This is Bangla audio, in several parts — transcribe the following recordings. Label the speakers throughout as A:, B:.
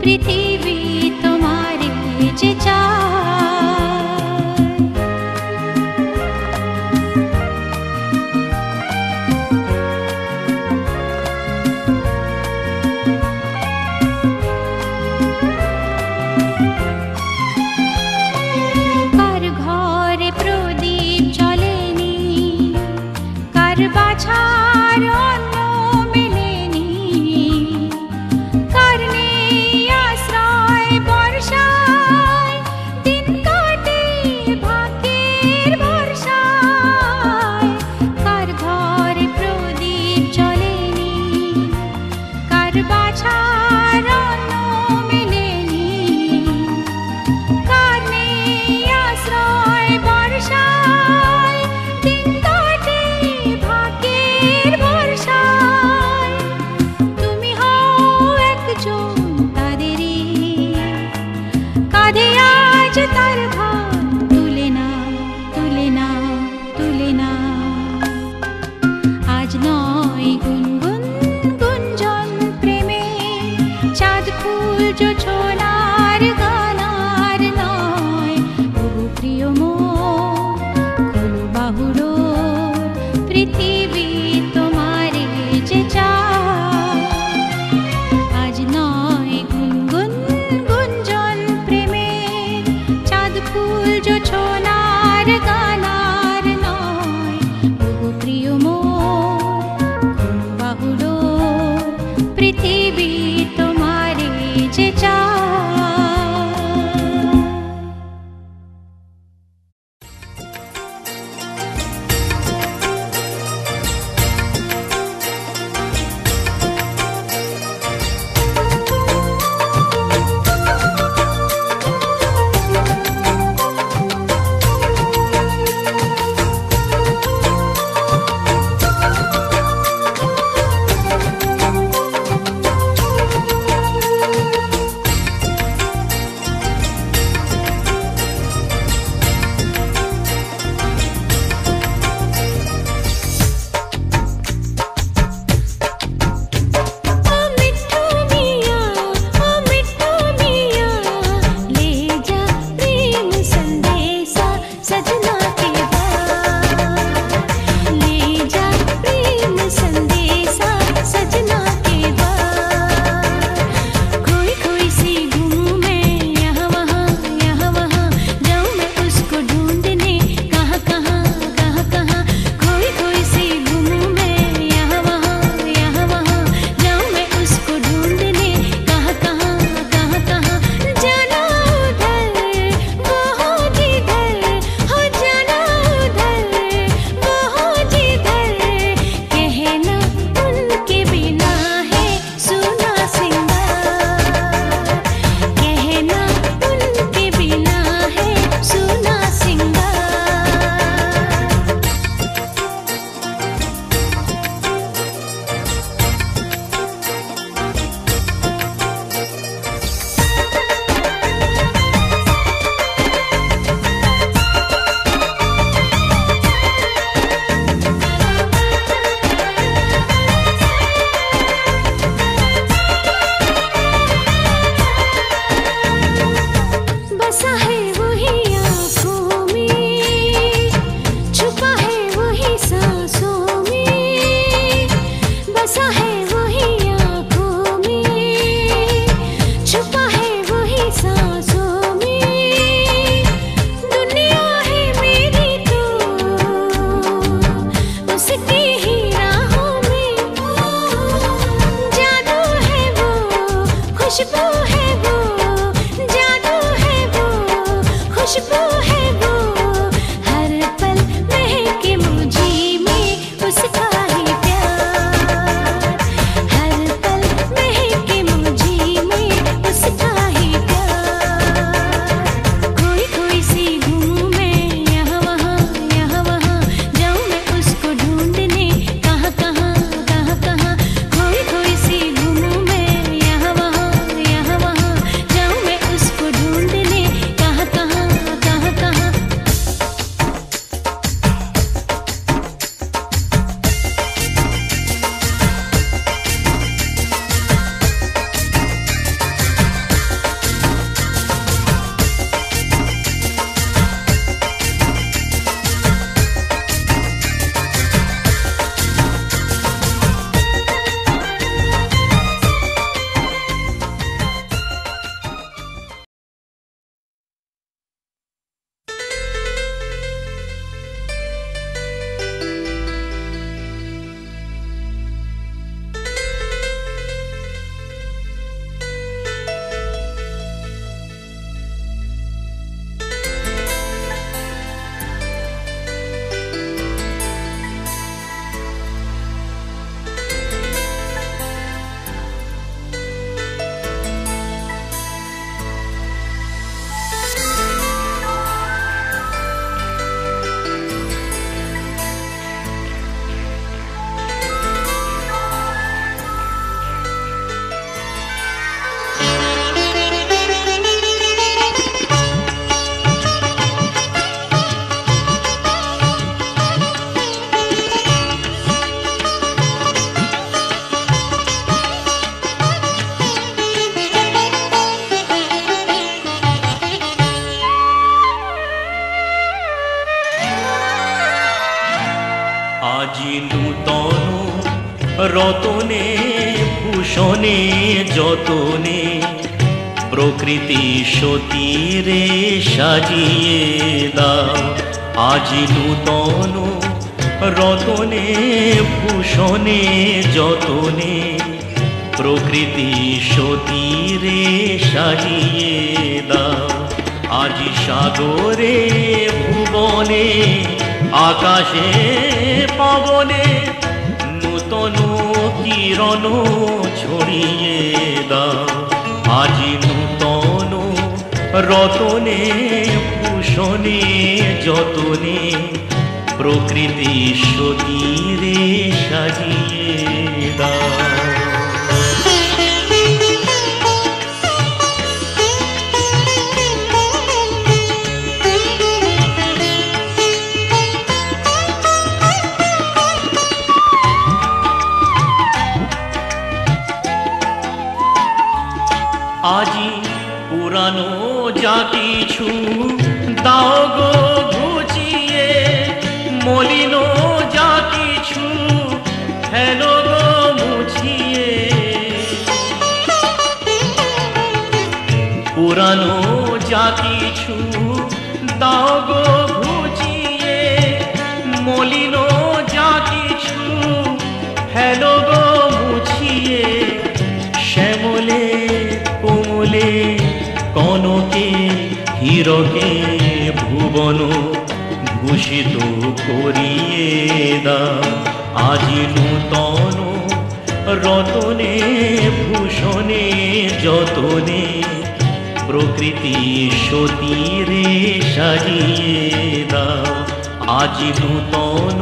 A: পৃথিবী তোমারে যে চায়। কার ঘরে প্রদীপ জ্বলেনি, কার বাছার অন্ন মেলেনি, কার নেই আশ্রয় বর্ষায়, দিন কাটে ভাগ্যের ভরসায়। কার ঘরে প্রদীপ জ্বলেনি, কার বাছার অন্ন মেলেনি, কার নেই আশ্রয় বর্ষায়, দিন কাটে ভাগ্যের ভরসায়। তুমি হও একজন তাদেরই, কাঁধে আজ তার ভার তুলে নাও, তুলে নাও, তুলে নাও। আজ নয় গুনগুন গুঞ্জন প্রেমে, চাঁদ ফুল জোছনার গানার নয়। ওগো প্রিয় মোর, খোলো বাহুডোর, পৃথিবী তোমারে যে চায়। আজ নয় গুনগুন গুঞ্জন প্রেমে, চাঁদ ফুল জোছনার গানার নয়। ওগো প্রিয় মোর, খোলো বাহুডোর, পৃথিবী তোমারে যে চায়।
B: যতনে প্রকৃতি সতীরে সাজিয়ে দাও আজ নূতন রতনে ভূষণে যতনে প্রকৃতি সতীরে সাজিয়ে দাও আজ সাগরে ভুবনে আকাশে পবনে নূতন কিরণ ছড়িয়ে দাও আজ নূতন রতনে ভূষণে যতনে প্রকৃতি সতীরে সাজিয়ে দাও। আজি পুরানো যা কিছু দাও গো ঘুচিয়ে মলিন যা কিছু ফেলো গো মুছিয়ে পুরানো যা কিছু দাও গো ঘুচিয়ে মলিন যা কিছু ফেলো গো মুছিয়ে শ্যামলে কোমলে কনকে হীরকে ভুবন ভূষিত করিয়ে দাও আজ নূতন রতনে ভূষণে যতনে প্রকৃতি সতীরে সাজিয়ে দাও আজ নূতন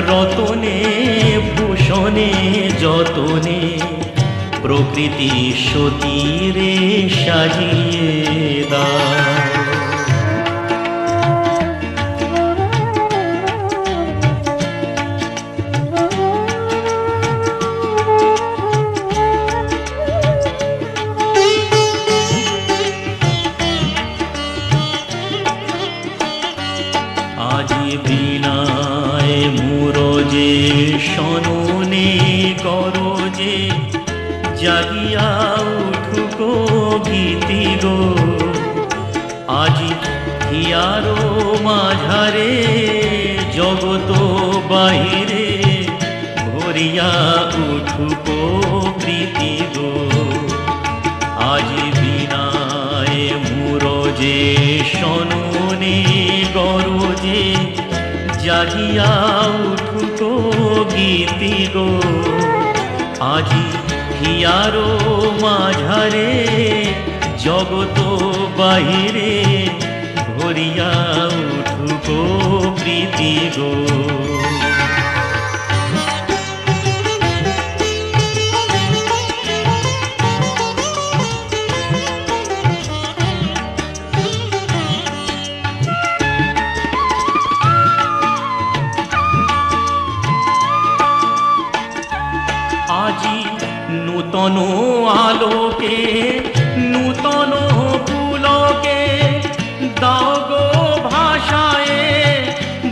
B: রতনে ভূষণে যতনে প্রকৃতি সতীরে সাজিয়ে দাও। আজি বিনায় মুরজে সননে গরজে জাগিয়া উঠুকো গীতি গো আজি হিয়ারো মাঝারে জগত বাহিরে ভরিয়া উঠুকো প্রীতি গো আজি বিনায় মুরজে সননে গরজে জাগিয়া উঠুকো গীতি গো আজি হিয়ারো মাঝারে জগত বাহিরে ভরিয়া উঠুকো প্রীতি গো আজি নূতন আলোকে নূতন ফুলকে দাও গো ভাষায়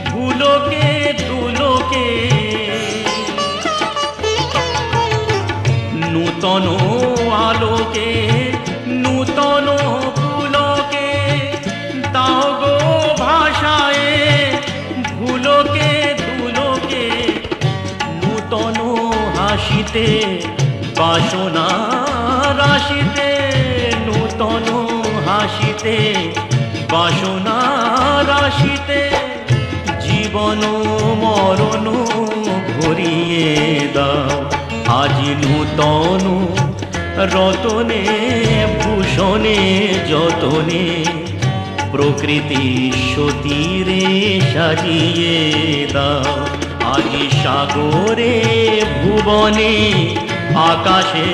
B: ভুলোকে দুলোকে নূতন আলোকে নূতন ফুলকে দাও গো ভাষায় ভুলোকে দুলোকে নূতন হাসিতে বাসনা রাশিতে নূতন হাসিতে বাসনা রাশিতে জীবন মরণ ভরিয়ে দাও আজ নূতন রতনে ভূষণে যতনে প্রকৃতি সতীরে সাজিয়ে দাও আজ সাগরে ভুবনে আকাশে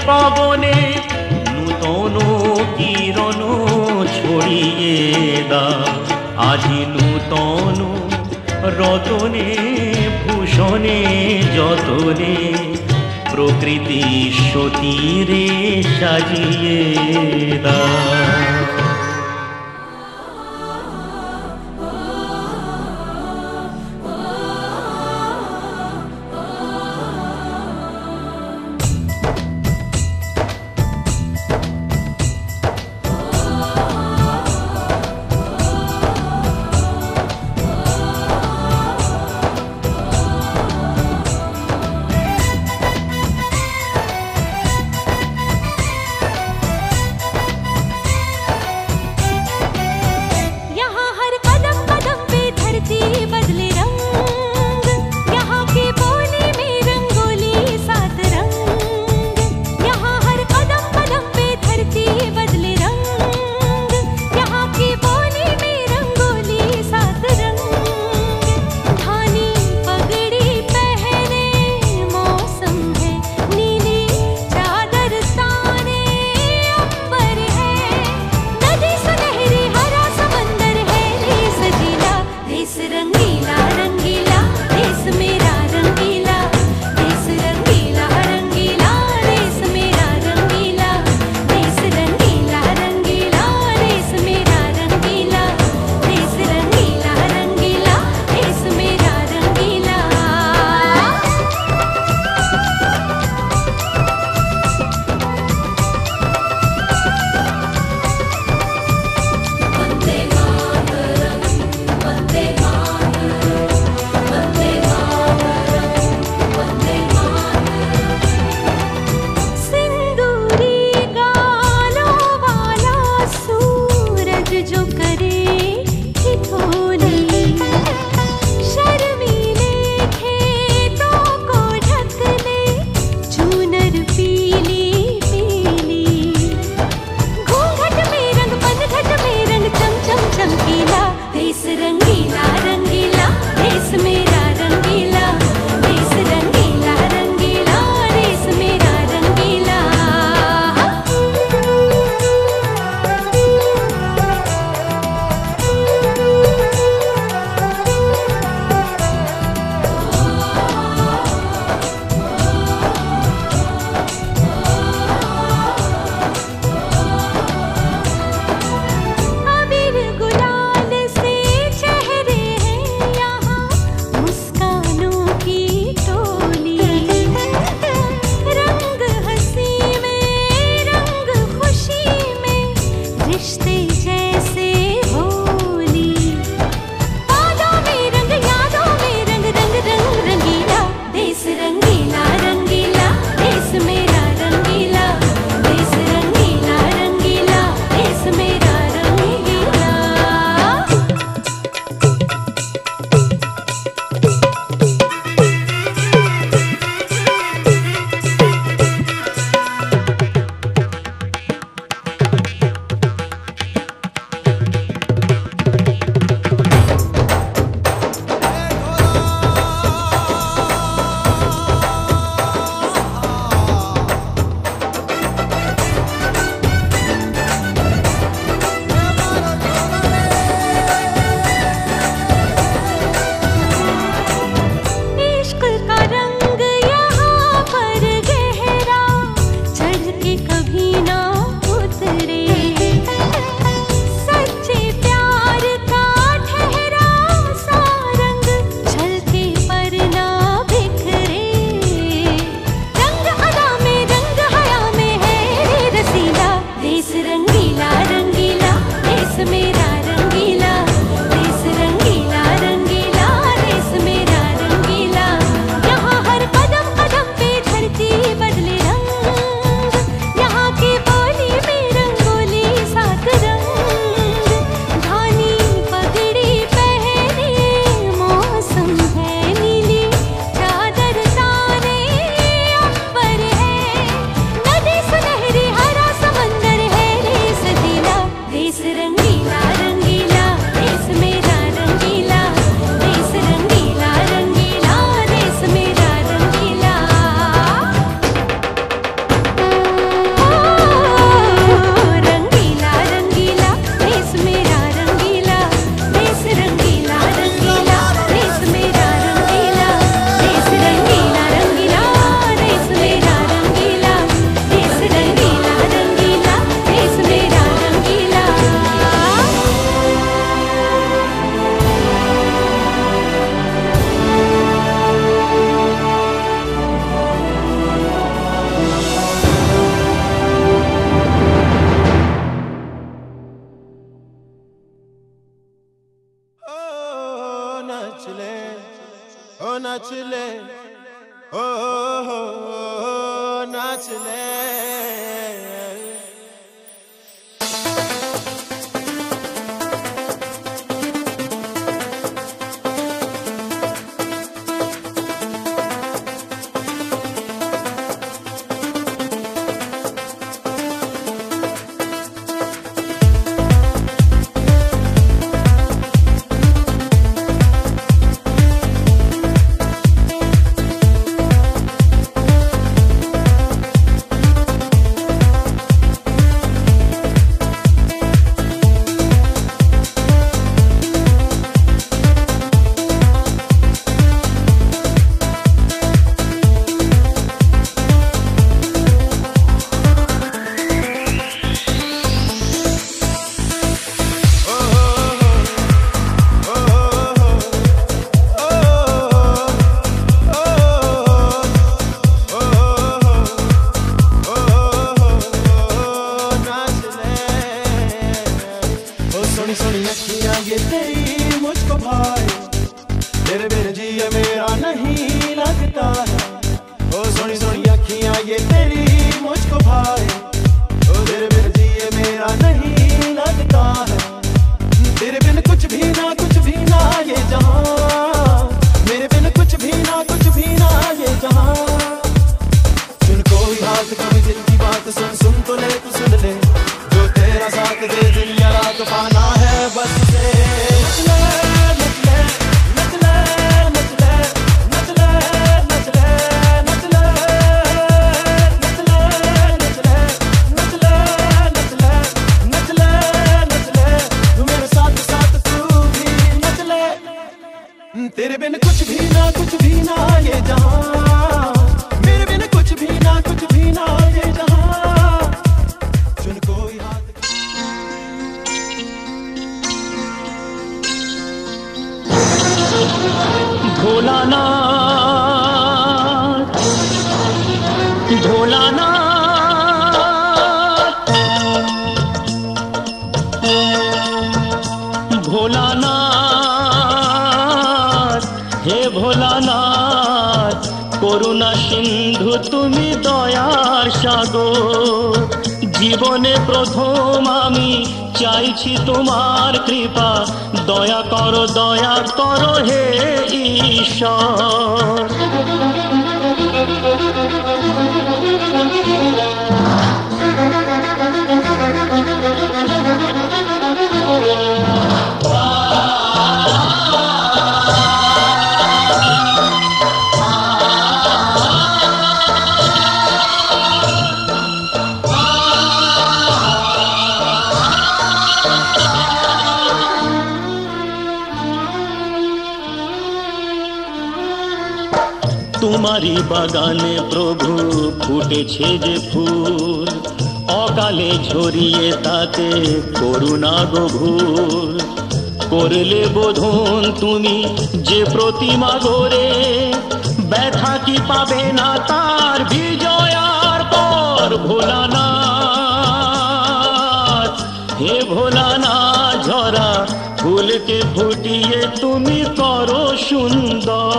B: পবনে নূতন কিরণ ছড়িয়ে দাও আজ নূতন রতনে ভূষণে যতনে প্রকৃতি সতীরে সাজিয়ে দাও। করুণা সিন্ধু তুমি দয়ার সাগর। জীবনে প্রথম আমি চাইছি তোমার কৃপা, দয়া করো হে ঈশ্বর। তোমারি বাগানে প্রভু ফুটেছে যে ফুল, অকালে ঝরিয়ে তাতে করুণা গভুর। করলে বোধন তুমি যে প্রতিমা গড়ে, ব্যথা কি পাবে না তার বিজয়ার পর। ভোলানাথ হে ভোলানাথ, ঝরা ফুলকে ফুটিয়ে তুমি করো সুন্দর।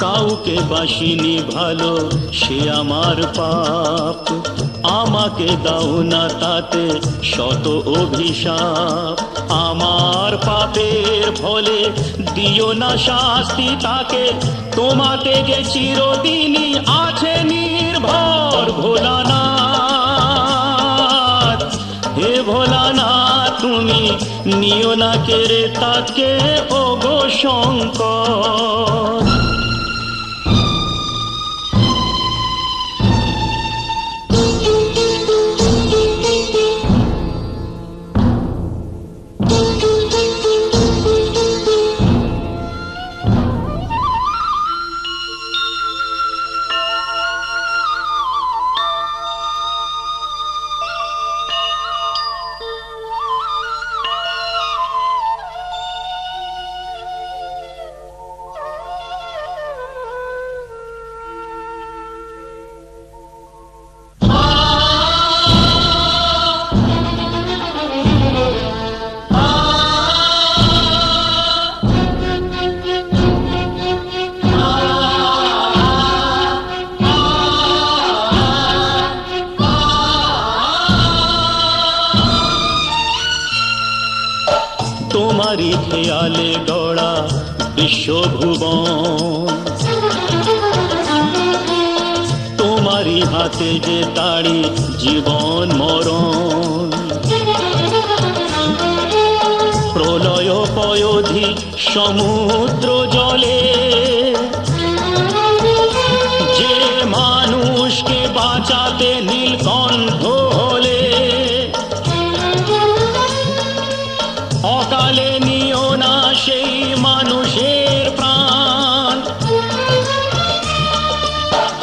B: কাউকে বাসিনি ভালো সে আমার পাপ, আমাকে দাও না তাতে শত অভিশাপ। আমার পাপের ফলে দিও না শাস্তি তাকে, তোমাতে যে চিরদিনই আছে নির্ভর। ভোলানাথ হে ভোলানাথ, তুমি নিও না কেড়ে তাকে ওগো শঙ্কর। তোমারি খেয়ালে গড়া বিশ্বভুবন, তোমারি হাতে যে তাড়ি জীবন মরণ। প্রলয় পয়োধি সমুদ্র জলে, যে মানুষকে বাঁচাতে নীলকণ্ঠ হলে, অকালে নিও না সেই মানুষের প্রাণ।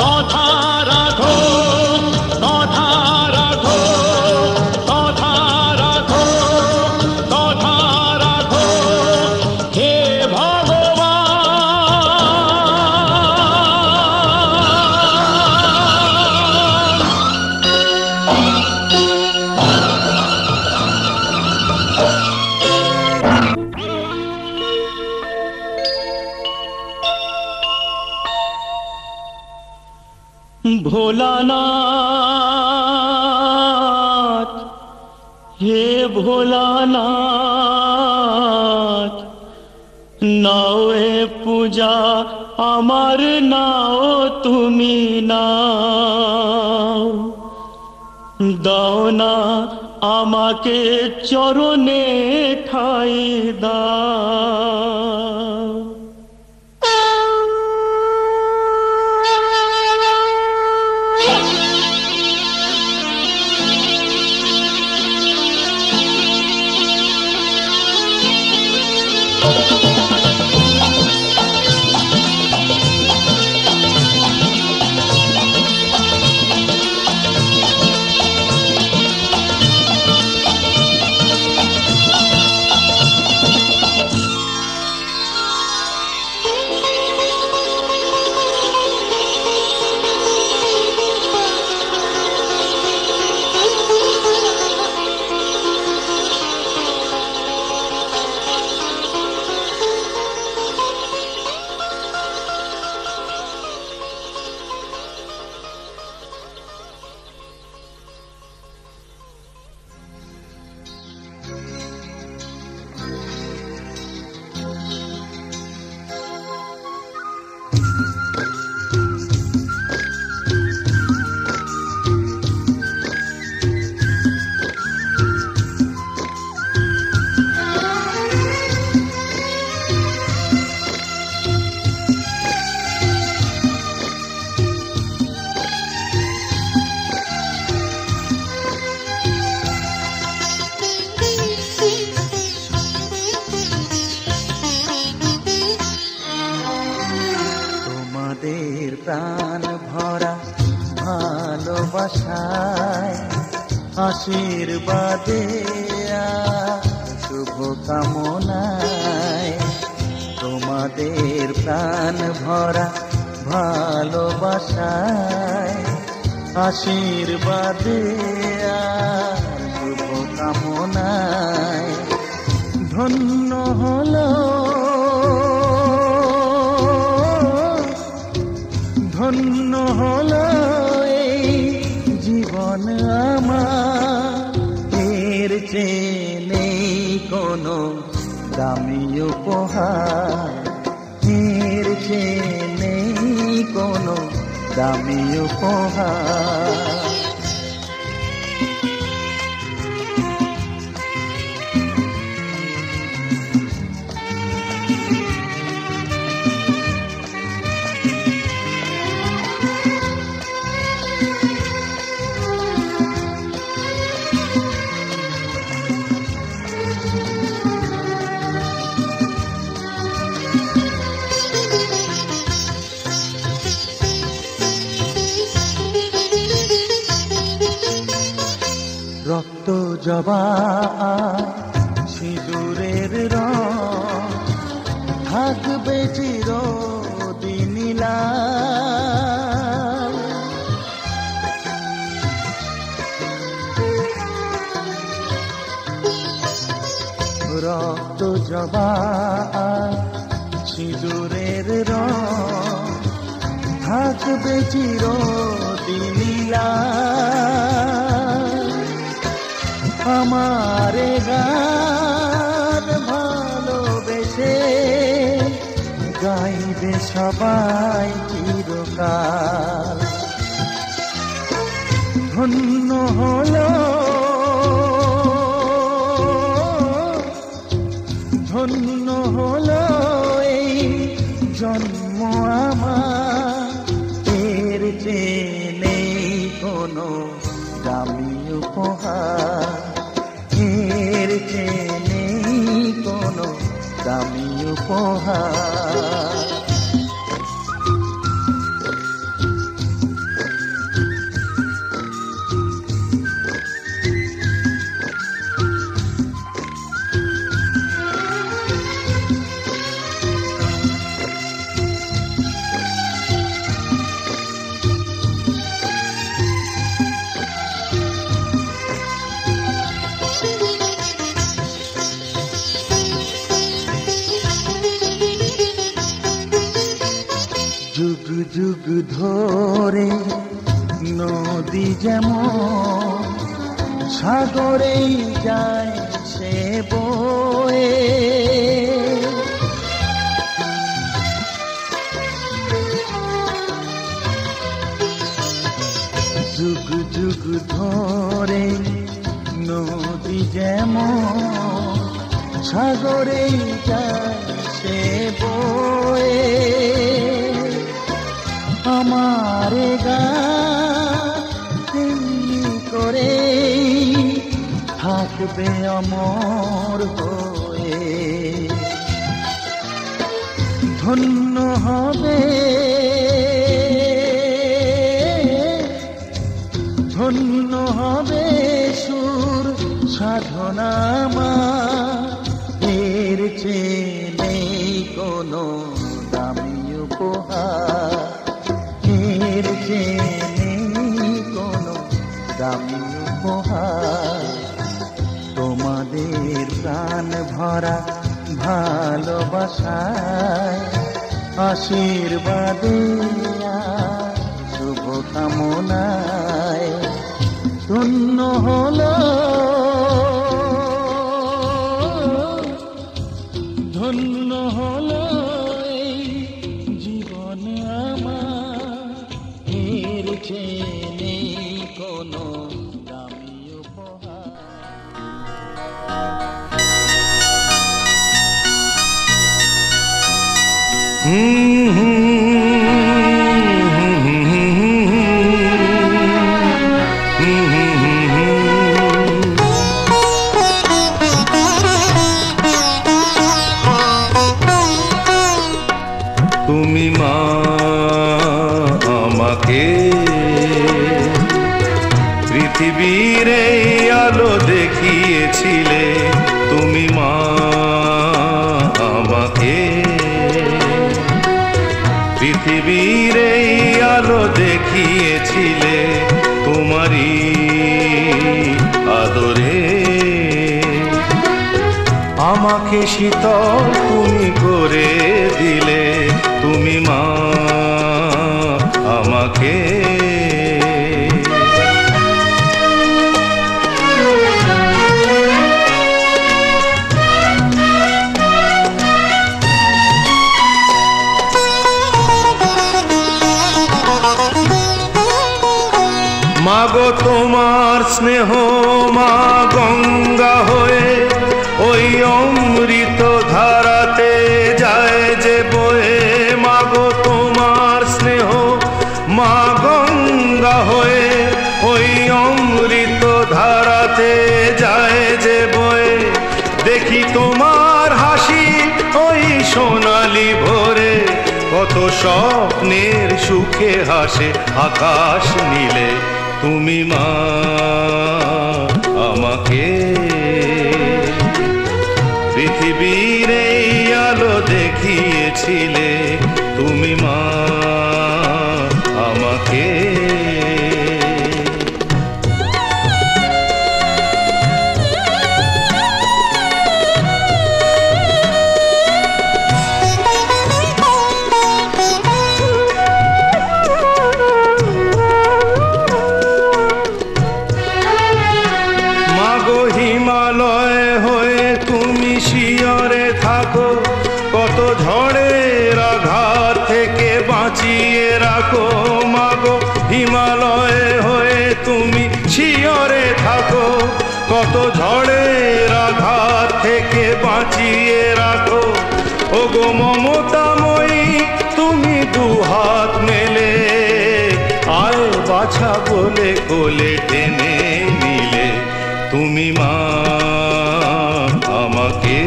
B: কথা রাখো, কথা রাখো, কথা রাখো, কথা রাখো হে ভোলানাথ হে ভোলানাথ, নাও এ পূজা আমার, নাও তুমি নাও। দাও না আমাকে চরণে ঠাই দাও।
C: প্রাণ ভরা ভালোবাসায় আশীর্বাদে শুভ কামনায় তোমাদের প্রাণ ভরা ভালোবাসায় আশীর্বাদে শুভ কামনায় ধন্য হলো ধন্য হলো এই জীবন আমার, এর চেয়ে নেই কোনো দামি উপহার, এর চেয়ে নেই কোনো দামি উপহার। রক্ত জবা সিঁদুরের রং থাকবে চিরদিন লাল, রক্ত জবা সিঁদুরের রং থাকবে চিরদিন লাল। আমারে গান ভালোবেসে গাইবে সবাই চিরকাল। ধন্য হলো ধন্য হলো এই জন্ম আমার, এর চেয়ে নেই কোনো দামি উপহার, এর চেয়ে নেই কোনো দামি উপহার। যুগ যুগ ধরে নদী যেমন সাগরেই যায় সে বয়ে, যুগ যুগ ধরে নদী যেমন সাগরেই যায় সে বয়ে, আমারে গানি করে থাকবে অমর হয়ে। ধন্য হবে, ধন্য হবে সুর সাধনা এর চেয়ে নেই কোনো দামি উপহার, এর চেয়ে নেই কোনো দামি উপহার। তোমাদের প্রাণ ভরা ভালোবাসায়, আশীর্বাদে শুভ কামনায় ধন্য হলো, ধন্য হলো এই জীবন আমার, এর চেয়ে নেই কোনো দামি উপহার।
D: তুমি মা আমাকে পৃথিবীর এই আলো দেখিয়েছিলে, তুমি মা আমাকে পৃথিবীর এই আলো দেখিয়েছিলে, তোমারই আদরে আমাকে শীতল তুমি করে দিলে, তুমি মা আমাকে। মাগো তোমার স্নেহ মা গঙ্গা হয়ে ওই অমৃত ধারাতে যায় যে বয়ে, মাগো তোমার স্নেহ মা গঙ্গা হয়ে ওই অমৃত ধারাতে যায় যে বয়ে, দেখি তোমার হাসি ওই সোনালি ভোরে, কত স্বপ্নের সুখে হাসে আকাশ নীলে, তুমি মা আমাকে পৃথিবীর এই আলো দেখিয়েছিলে, তুমি মা আমাকে। মাগো হিমালয় হয়ে তুমি শিয়রে থাকো, কত ঝড়ের আঘাত থেকে বাঁচিয়ে রাখো, মাগো হিমালয় হয়ে তুমি শিয়রে থাকো, কত ঝড়ের আঘাত থেকে বাঁচিয়ে রাখো, ওগো মমতাময়ী তুমি দুহাত মেলে আয় বাছা বলে কোলে টেনে নিলে, তুমি মা আমাকে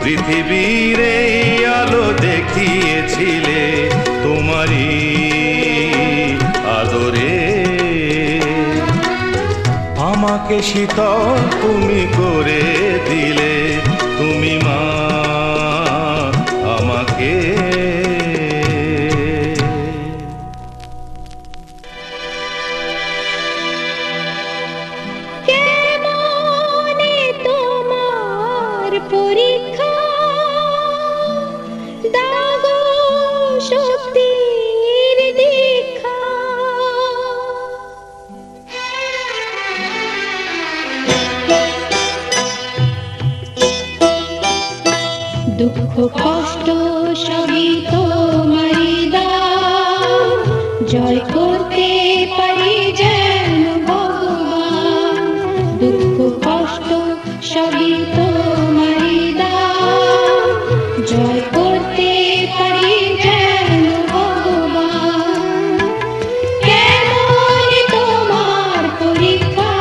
D: পৃথিবীর এই আলো দেখিয়েছিলে, তোমারই আদরে আমাকে শীতল তুমি করে দিলে, তুমি মা আমাকে।
A: কেমনে তোমার পরীক্ষা দাগো শক্তির দীক্ষা, দুঃখ কষ্ট সবই তোমারই দাও, জয় করতে পারি যেন ভগবান, দুঃখ কষ্ট সবই তোমারই দাও, জয় করতে পারি যেন ভগবান। কেমন তোমার পরীক্ষা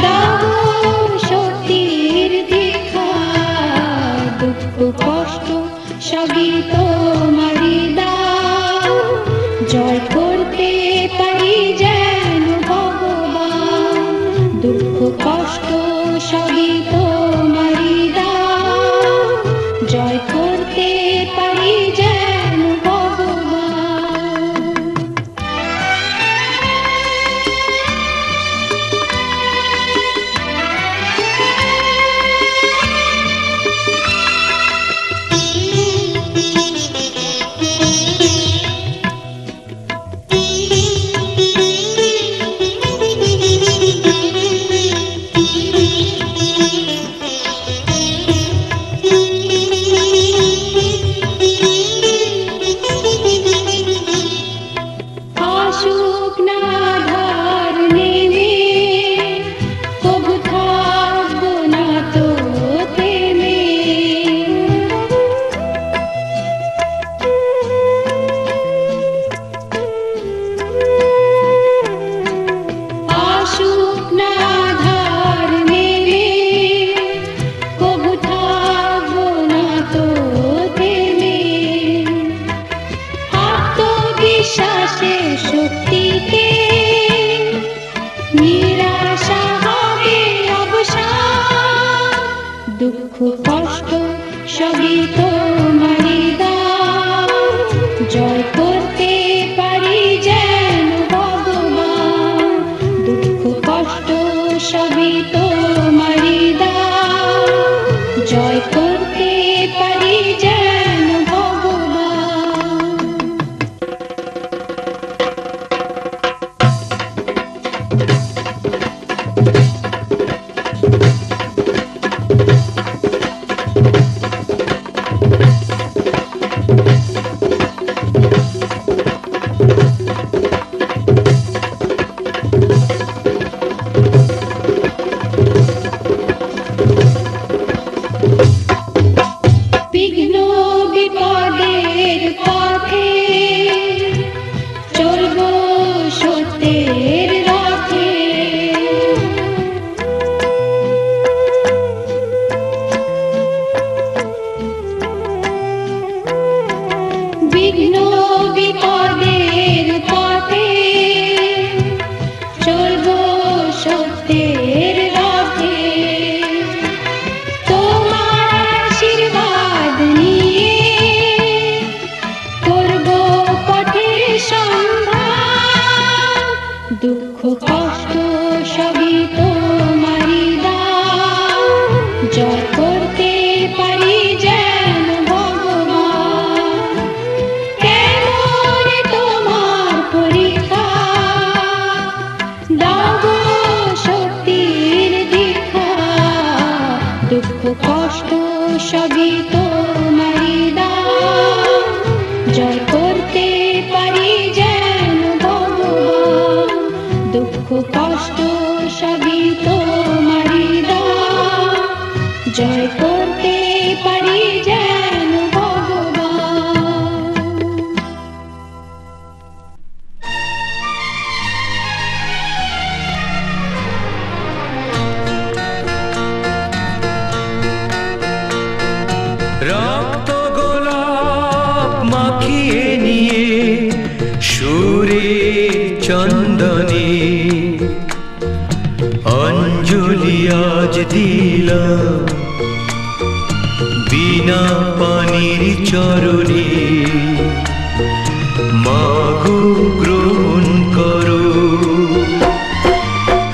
A: দাও শক্তির দীক্ষা, সবই তোমারই দান, জয় করতে পারি যেন ভগবান। বিঘ্ন বিপদের পথে চলবো সত্যের রথে, বিঘ্ন বিপদের পথে চলবো সত্যের রথে। তোমার আশীর্বাদ নিয়ে করব পথের সন্ধান, দুঃখ কষ্ট সবই তোমারই দান, জয় করতে পারি যেন ভগবান। কেমন তোমার পরীক্ষা, দাও গো শক্তির দীক্ষা, দুঃখ কষ্ট সবই তোমারই দান, জয় করতে পারি যেন ভগবান। দুঃখ কষ্ট সবই তোমারই দান, জয় করতে পারি যেন ভগবান।
E: রক্ত গোলাপ মাখিয়ে নিয়ে সুরে চন্দনে অঞ্জলি আজ দিলাম বিনা পানির চরণে। মাগো গ্রহণ করো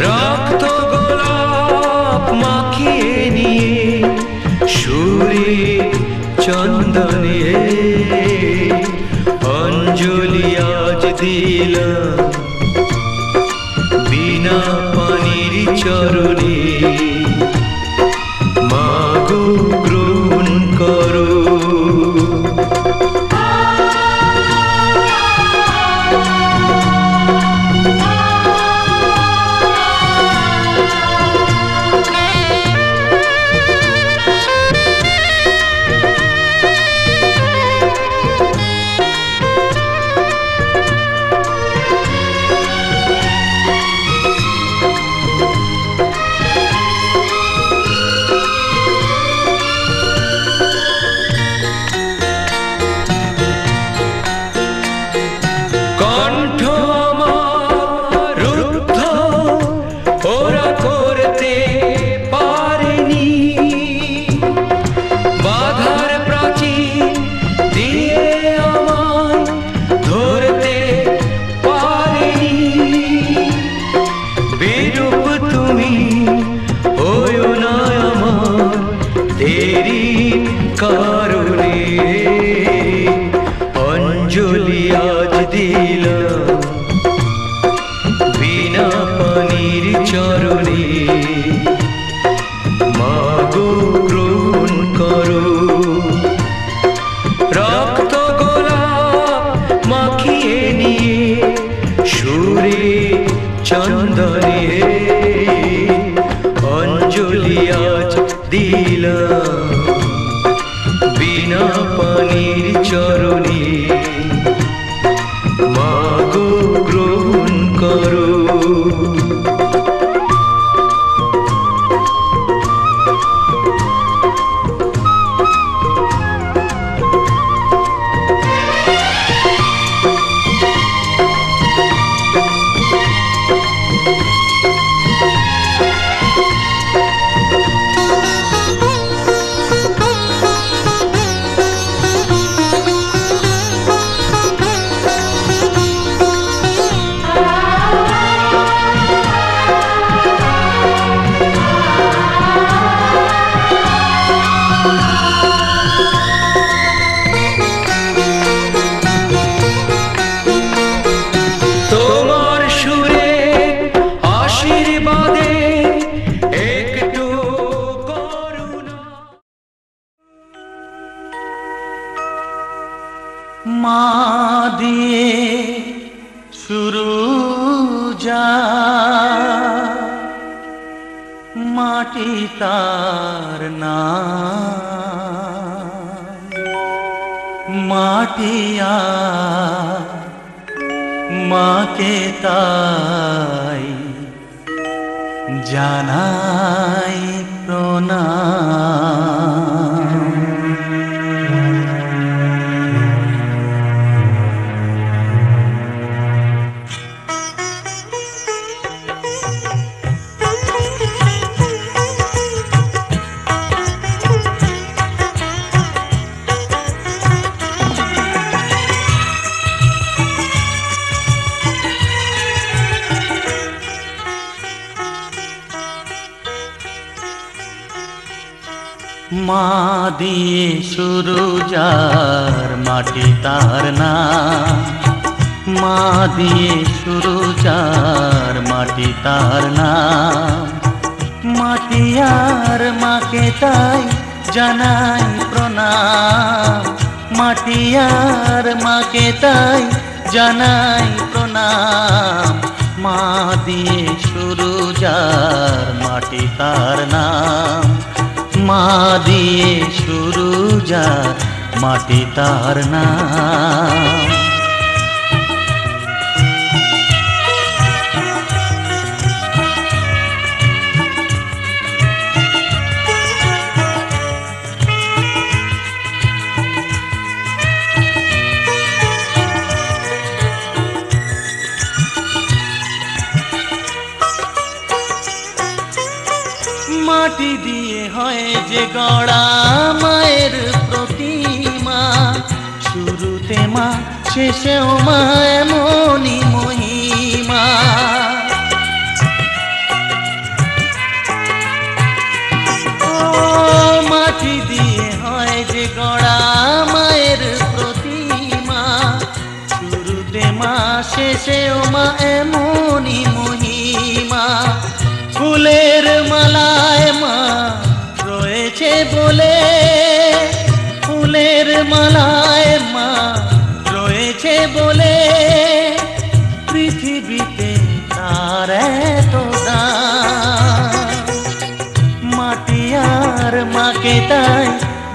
E: রক্ত গোলাপ মাখিয়ে নিয়ে সুরে চন্দনে অঞ্জলি আজ দিলাম বিনা পানির চরণে। মাগো গ্রহণ করো। কণ্ঠ আমার রুদ্ধ ওরা করতে পারেনি, বাধার প্রাচীর দিয়ে আমায় ধরতে পারেনি। বিরূপ তুমি হয়ো না আমার দেরি কারণে। অঞ্জলি আজ দিলাম বিনা পানির চরণে। মাটি তার নাম, মাটিয়া মাকে তাই জানাই প্রণাম। মা দিয়ে শুরু যার মাটি তার নাম, মা দিয়ে শুরু যার মাটি তার নাম। মাটি আর মাকে তাই জানাই প্রণাম, মাটি আর মাকে তাই জানাই প্রণাম। মা দিয়ে শুরু যার মাটি তার নাম, মা দিয়ে শুরু যার মাটি তার নাম। মাটি দিয়ে হয় যে গড়া মায়ের প্রতিমা, শুরুতে মা শেষেও মা এমনই মহিমা। ও মাটি দিয়ে হয় যে গড়া মায়ের প্রতিমা, শুরুতে মা শেষেও মা এমনই মহিমা। ফুলের মালায় মা রয়েছে বলে, ফুলের মালায় মা রয়েছে বলে, পৃথিবীতে তার এত দাম। মাটি আর মাকে তাই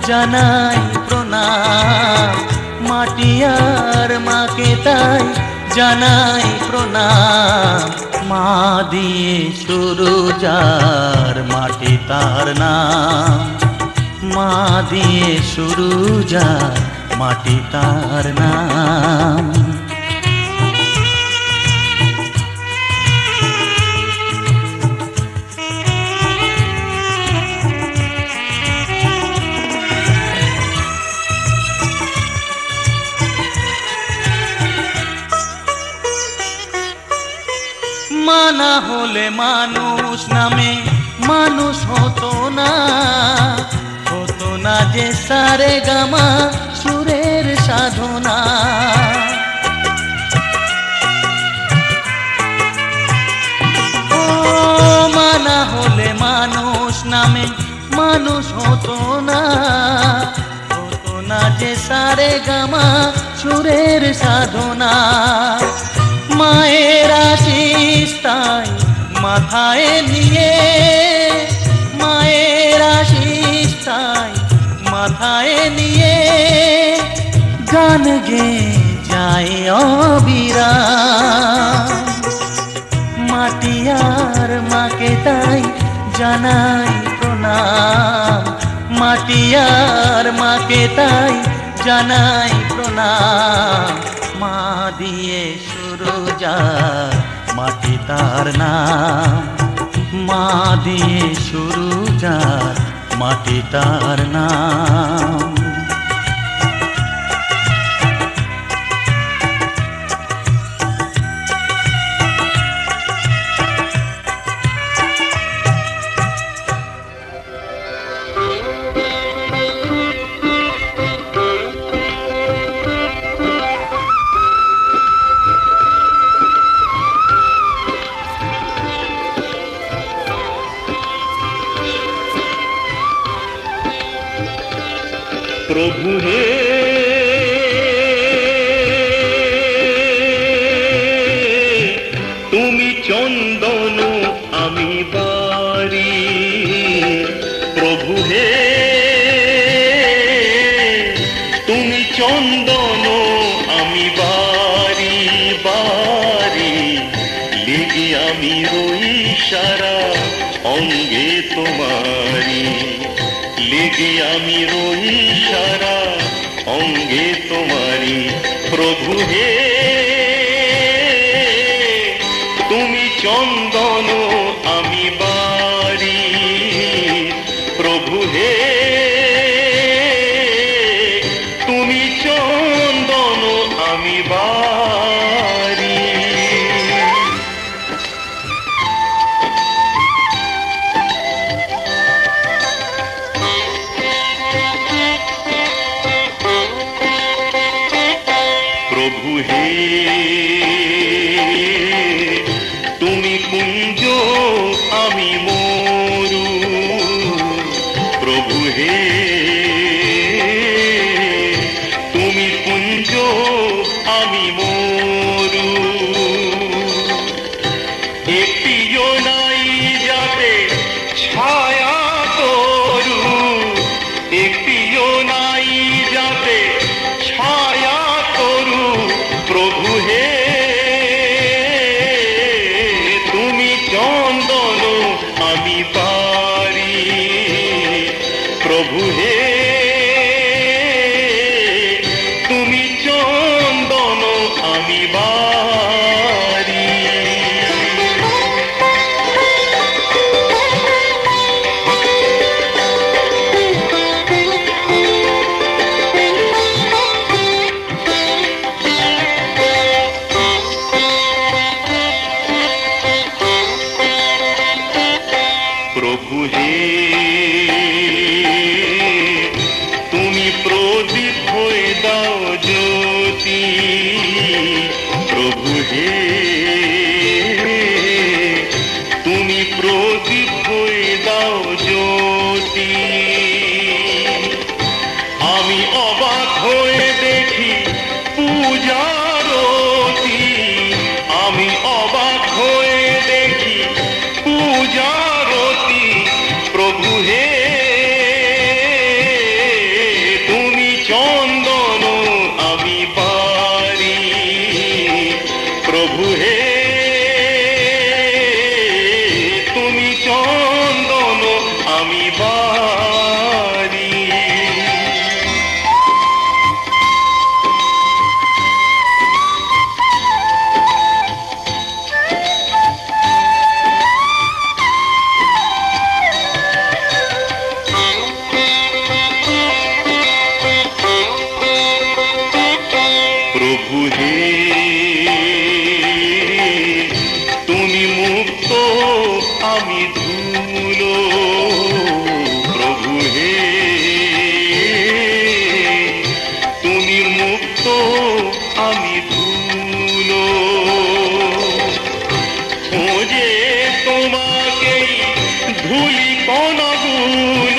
E: জানাই প্রণাম, মাটি আর মাকে তাই জানাই প্রণাম। মা দিয়ে শুরু যার মাটি তার নাম, মা দিয়ে শুরু যার মাটি তার নাম। মা না হলে মানুষ নামে মানুষ হতো না, হতো না যে সারে গামা সুরের সাধনা। ও মা না হলে মানুষ নামে মানুষ হতো না, হতো না যে সারে গামা সুরের সাধনা। মায়ের আশিস তাই মাথায় নিয়ে, মায়ের আশিস তাই মাথায় নিয়ে, গান গেয়ে যায় অবিরাম। মাটি আর মাকে তাই জানাই প্রণাম, মাটি আর মাকে তাই জানাই প্রণাম। মা দিয়ে শুরু যার মাটি তার নাম, মা দিয়ে শুরু যার মাটি তার নাম।
D: প্রভু হে তুমি চন্দন আমি বাড়ি, সঙ্গে তোমারি, লেগে আমি রই সারা অঙ্গে তোমারি। প্রভু হে তুমি চন্দন আমি বাড়ি, প্রভু হে তুমি চন্দন আমি বাড়ি। প্রভু হে তুমি কুঞ্জ আমি মরু, প্রভু হে তুমি কুঞ্জ আমি মরু। একটিও নাই যাতে ছায়া তরু, একটিও নাই যাতে ছায়া তরু, প্রভু হে তুমি চন্দন আমি পারি, প্রভু হে তুমি চন্দন আমি বারি। প্রভু হে তুমি প্রদীপ হয়ে দাও জ্যোতি, প্রভু হে তুমি প্রদীপ হয়ে দাও জ্যোতি। আমি অবাক হয়ে দেখি পূজারতি, আমি অবাক হয়ে দেখি পূজারতি, প্রভু হে তুমি চন্দন আমি পারি, প্রভু হে তুমি চন্দন আমি পারি। প্রভু হে তুমি মুক্ত আমি ধুলো, প্রভু হে তুমি মুক্ত আমি ধুলো। খোঁজে তোমাকে ধুলি কণাগুলো,